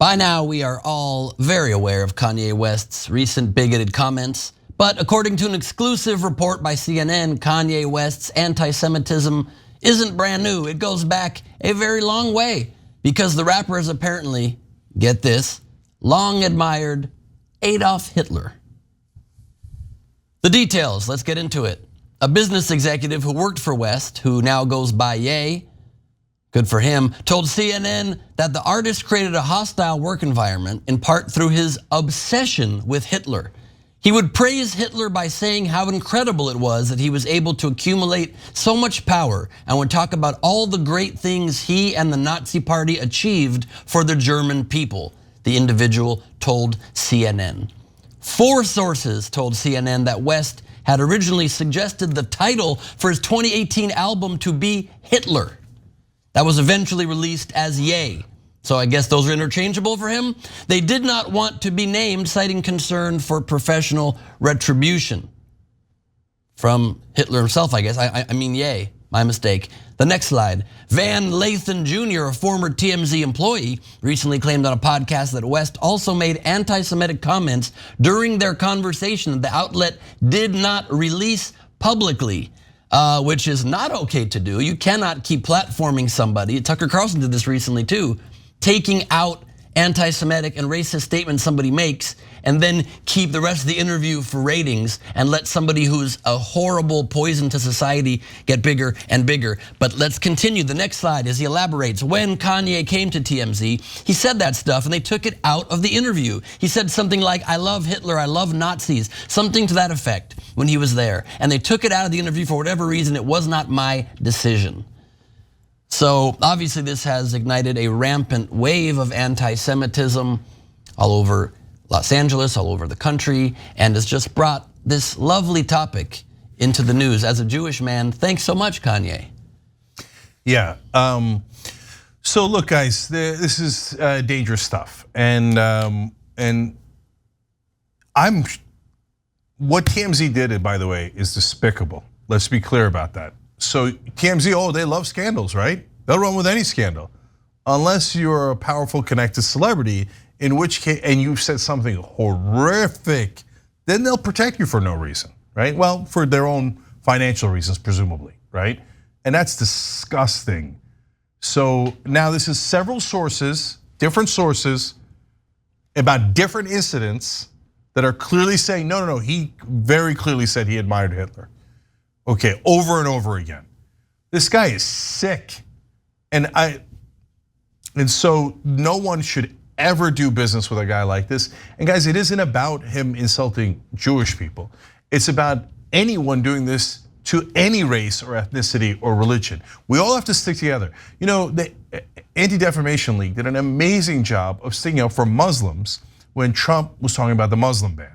By now, we are all very aware of Kanye West's recent bigoted comments. But according to an exclusive report by CNN, Kanye West's anti-Semitism isn't brand new. It goes back a very long way because the rapper has apparently, get this, long admired Adolf Hitler. The details, let's get into it. A business executive who worked for West, who now goes by Ye, good for him, told CNN that the artist created a hostile work environment in part through his obsession with Hitler. He would praise Hitler by saying how incredible it was that he was able to accumulate so much power, and would talk about all the great things he and the Nazi Party achieved for the German people, the individual told CNN. 4 sources told CNN that West had originally suggested the title for his 2018 album to be Hitler. That was eventually released as Ye. So I guess those are interchangeable for him. They did not want to be named, citing concern for professional retribution. From Hitler himself, I guess. I mean Ye, my mistake. The next slide. Van Lathan Jr., a former TMZ employee, recently claimed on a podcast that West also made anti-Semitic comments during their conversation that the outlet did not release publicly. Which is not okay to do. You cannot keep platforming somebody. Tucker Carlson did this recently too, taking out anti-Semitic and racist statements somebody makes and then keep the rest of the interview for ratings and let somebody who's a horrible poison to society get bigger and bigger. But let's continue. The next slide as he elaborates. When Kanye came to TMZ, he said that stuff and they took it out of the interview. He said something like, I love Hitler, I love Nazis, something to that effect when he was there. And they took it out of the interview for whatever reason. It was not my decision. So obviously this has ignited a rampant wave of anti-Semitism all over Los Angeles, all over the country, and has just brought this lovely topic into the news. As a Jewish man, thanks so much, Kanye. Yeah, so look guys, this is dangerous stuff. And what TMZ did, by the way, is despicable. Let's be clear about that. So TMZ, they love scandals, right? They'll run with any scandal. Unless you're a powerful connected celebrity, in which case, and you've said something horrific, then they'll protect you for no reason, right? Well, for their own financial reasons, presumably, right? And that's disgusting. So now this is several sources, different sources, about different incidents that are clearly saying, no, he very clearly said he admired Hitler. Okay, over and over again. This guy is sick. And so no one should ever do business with a guy like this. And guys, it isn't about him insulting Jewish people. It's about anyone doing this to any race or ethnicity or religion. We all have to stick together. You know, the Anti-Defamation League did an amazing job of sticking up for Muslims when Trump was talking about the Muslim ban.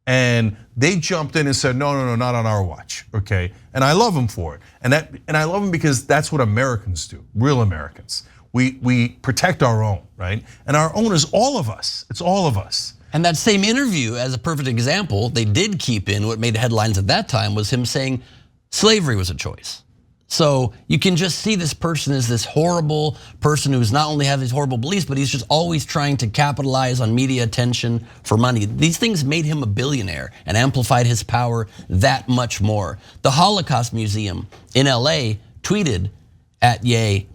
And they jumped in and said, no, not on our watch, okay? And I love them for it. And I love them because that's what Americans do, real Americans. We protect our own, right? And our own is all of us, it's all of us. And that same interview, as a perfect example, they did keep in what made headlines at that time was him saying slavery was a choice. So you can just see this person as this horrible person who's not only has these horrible beliefs, but he's just always trying to capitalize on media attention for money. These things made him a billionaire and amplified his power that much more. The Holocaust Museum in LA tweeted at Ye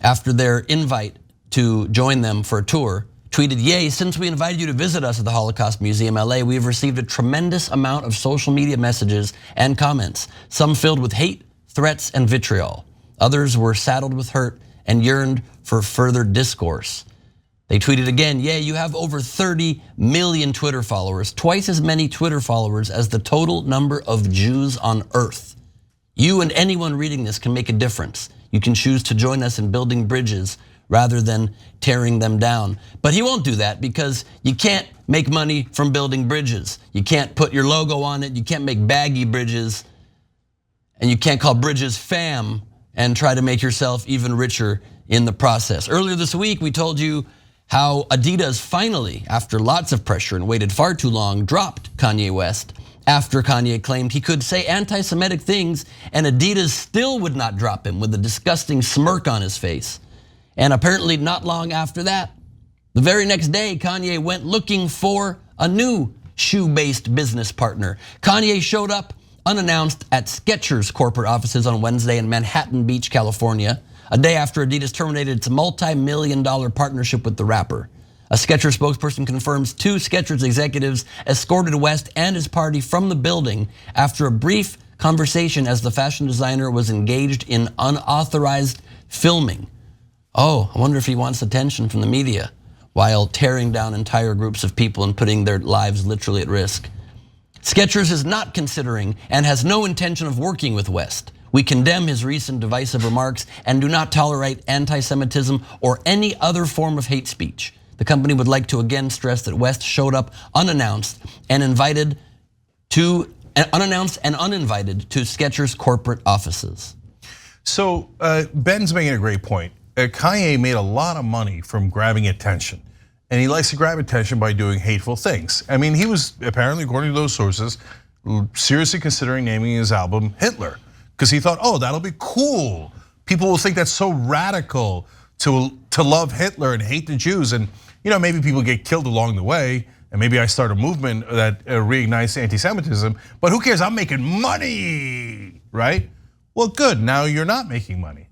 after their invite to join them for a tour, tweeted, Ye, since we invited you to visit us at the Holocaust Museum LA, we have received a tremendous amount of social media messages and comments, some filled with hate, threats, and vitriol. Others were saddled with hurt and yearned for further discourse. They tweeted again, Ye, you have over 30 million Twitter followers, twice as many Twitter followers as the total number of Jews on earth. You and anyone reading this can make a difference. You can choose to join us in building bridges rather than tearing them down. But he won't do that because you can't make money from building bridges. You can't put your logo on it, you can't make baggy bridges, and you can't call bridges fam and try to make yourself even richer in the process. Earlier this week, we told you how Adidas finally, after lots of pressure and waited far too long, dropped Kanye West after Kanye claimed he could say anti-Semitic things and Adidas still would not drop him with a disgusting smirk on his face. And apparently not long after that, The very next day, Kanye went looking for a new shoe-based business partner. Kanye showed up unannounced at Skechers corporate offices on Wednesday in Manhattan Beach, California, a day after Adidas terminated its multi-million-dollar partnership with the rapper. A Skechers spokesperson confirms 2 Skechers executives escorted West and his party from the building after a brief conversation as the fashion designer was engaged in unauthorized filming. Oh, I wonder if he wants attention from the media while tearing down entire groups of people and putting their lives literally at risk. Skechers is not considering and has no intention of working with West. We condemn his recent divisive remarks and do not tolerate anti-Semitism or any other form of hate speech. The company would like to again stress that West showed up unannounced and uninvited to Skechers corporate offices. So Ben's making a great point. Kanye made a lot of money from grabbing attention. And he likes to grab attention by doing hateful things. I mean, he was apparently, according to those sources, seriously considering naming his album Hitler. Because he thought, oh, that'll be cool. People will think that's so radical to love Hitler and hate the Jews. And maybe people get killed along the way. And maybe I start a movement that reignites anti-Semitism. But who cares? I'm making money, right? Well, good, now you're not making money.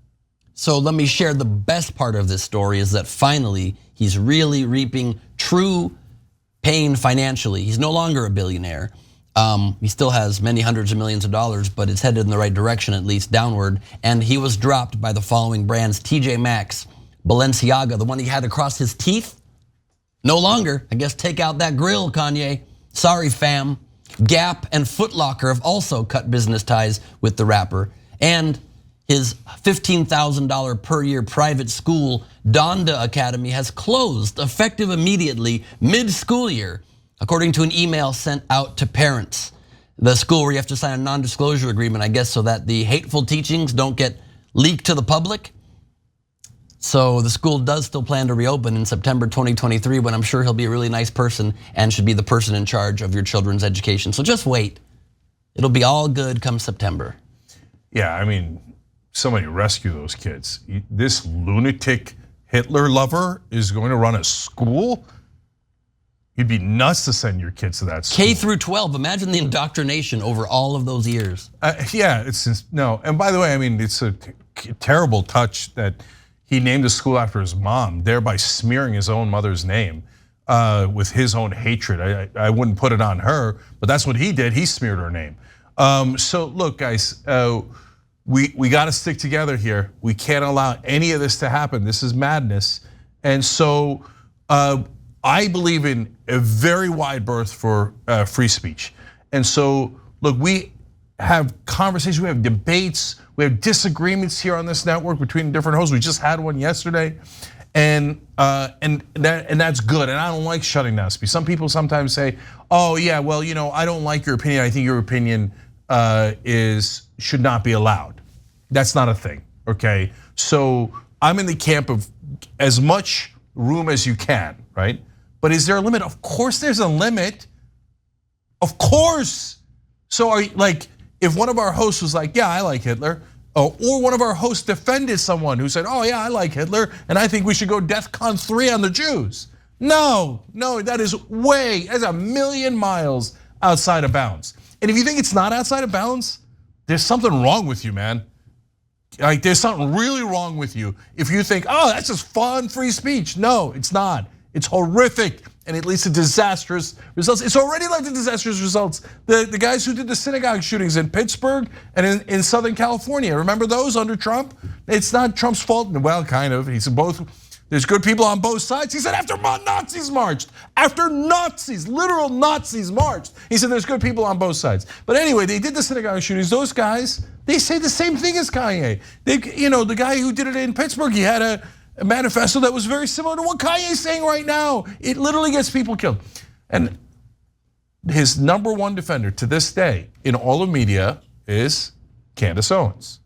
So let me share the best part of this story is that finally he's really reaping true pain financially. He's no longer a billionaire. He still has many hundreds of millions of dollars, but it's headed in the right direction, at least downward. And he was dropped by the following brands: TJ Maxx, Balenciaga, the one he had across his teeth. No longer, I guess take out that grill, Kanye. Sorry, fam. Gap and Foot Locker have also cut business ties with the rapper. And his $15,000 per year private school, Donda Academy, has closed effective immediately mid-school year, according to an email sent out to parents. The school where you have to sign a non-disclosure agreement, I guess, so that the hateful teachings don't get leaked to the public. So the school does still plan to reopen in September 2023, when I'm sure he'll be a really nice person and should be the person in charge of your children's education. So just wait. It'll be all good come September. Yeah, I mean, somebody rescue those kids. This lunatic Hitler lover is going to run a school? You'd be nuts to send your kids to that school. K through 12, imagine the indoctrination over all of those years. Yeah, no, and by the way, I mean, it's a terrible touch that he named the school after his mom, thereby smearing his own mother's name with his own hatred. I wouldn't put it on her, but that's what he did, he smeared her name. So look, guys, we got to stick together here. We can't allow any of this to happen. This is madness. And so I believe in a very wide berth for free speech. And so look, we have conversations, we have debates, we have disagreements here on this network between different hosts. We just had one yesterday. And that's good. And I don't like shutting down speech. Some people sometimes say, oh yeah, well, I don't like your opinion. I think your opinion should not be allowed. That's not a thing, okay? So I'm in the camp of as much room as you can, right? But is there a limit? Of course there's a limit. Of course. So if one of our hosts was like, yeah, I like Hitler, or one of our hosts defended someone who said, oh yeah, I like Hitler, and I think we should go DEFCON 3 on the Jews. No, that is that's a million miles outside of bounds. And if you think it's not outside of bounds, there's something wrong with you, man. Like there's something really wrong with you if you think, oh, that's just fun, free speech. No, it's not. It's horrific, and it leads to disastrous results. It's already led to disastrous results. The guys who did the synagogue shootings in Pittsburgh and in Southern California, remember those under Trump? It's not Trump's fault. Well, kind of. He said there's good people on both sides. He said after Nazis marched, after Nazis, literal Nazis marched, he said there's good people on both sides. But anyway, they did the synagogue shootings. Those guys, they say the same thing as Kanye. The guy who did it in Pittsburgh, he had a manifesto that was very similar to what Kanye's saying right now. It literally gets people killed. And his #1 defender to this day in all of media is Candace Owens.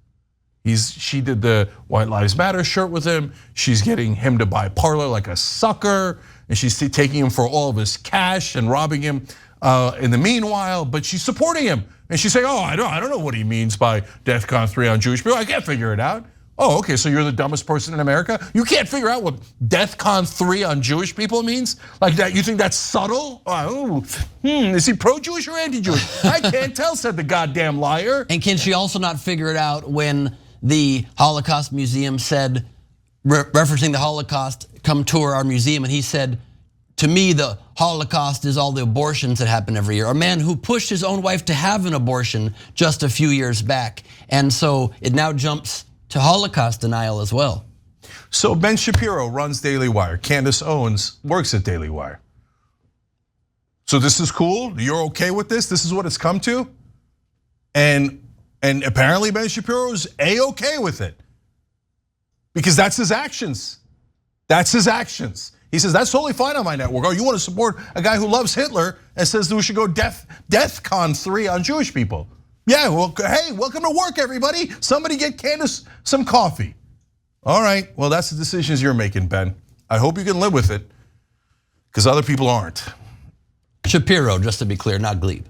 She did the White Lives Matter shirt with him. She's getting him to buy Parler like a sucker, and she's taking him for all of his cash and robbing him in the meanwhile, but she's supporting him. And she's saying, oh, I don't know what he means by DEFCON 3 on Jewish people. I can't figure it out. Oh, okay, so you're the dumbest person in America? You can't figure out what DEFCON 3 on Jewish people means? Like that, you think that's subtle? Oh, is he pro-Jewish or anti-Jewish? I can't tell, said the goddamn liar. And can she also not figure it out when the Holocaust Museum said, referencing the Holocaust, come tour our museum, and he said, to me, the Holocaust is all the abortions that happen every year. A man who pushed his own wife to have an abortion just a few years back. And so it now jumps to Holocaust denial as well. So Ben Shapiro runs Daily Wire. Candace Owens works at Daily Wire. So this is cool? You're okay with this? This is what it's come to? And apparently Ben Shapiro is A-okay with it. Because that's his actions. That's his actions. He says, that's totally fine on my network. Oh, you want to support a guy who loves Hitler and says that we should go DEFCON 3 on Jewish people. Yeah, well, hey, welcome to work, everybody. Somebody get Candace some coffee. All right, well, that's the decisions you're making, Ben. I hope you can live with it, because other people aren't. Shapiro, just to be clear, not Glebe.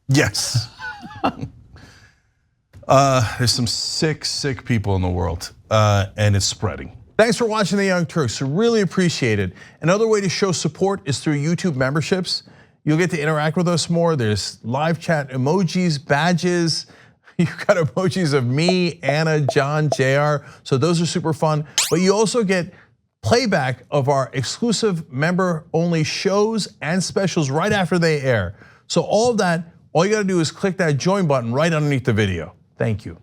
Yes. There's some sick people in the world, and it's spreading. Thanks for watching The Young Turks, I really appreciate it. Another way to show support is through YouTube memberships. You'll get to interact with us more. There's live chat emojis, badges. You've got emojis of me, Anna, John, JR. So those are super fun. But you also get playback of our exclusive member-only shows and specials right after they air. So all of that, all you gotta do is click that join button right underneath the video. Thank you.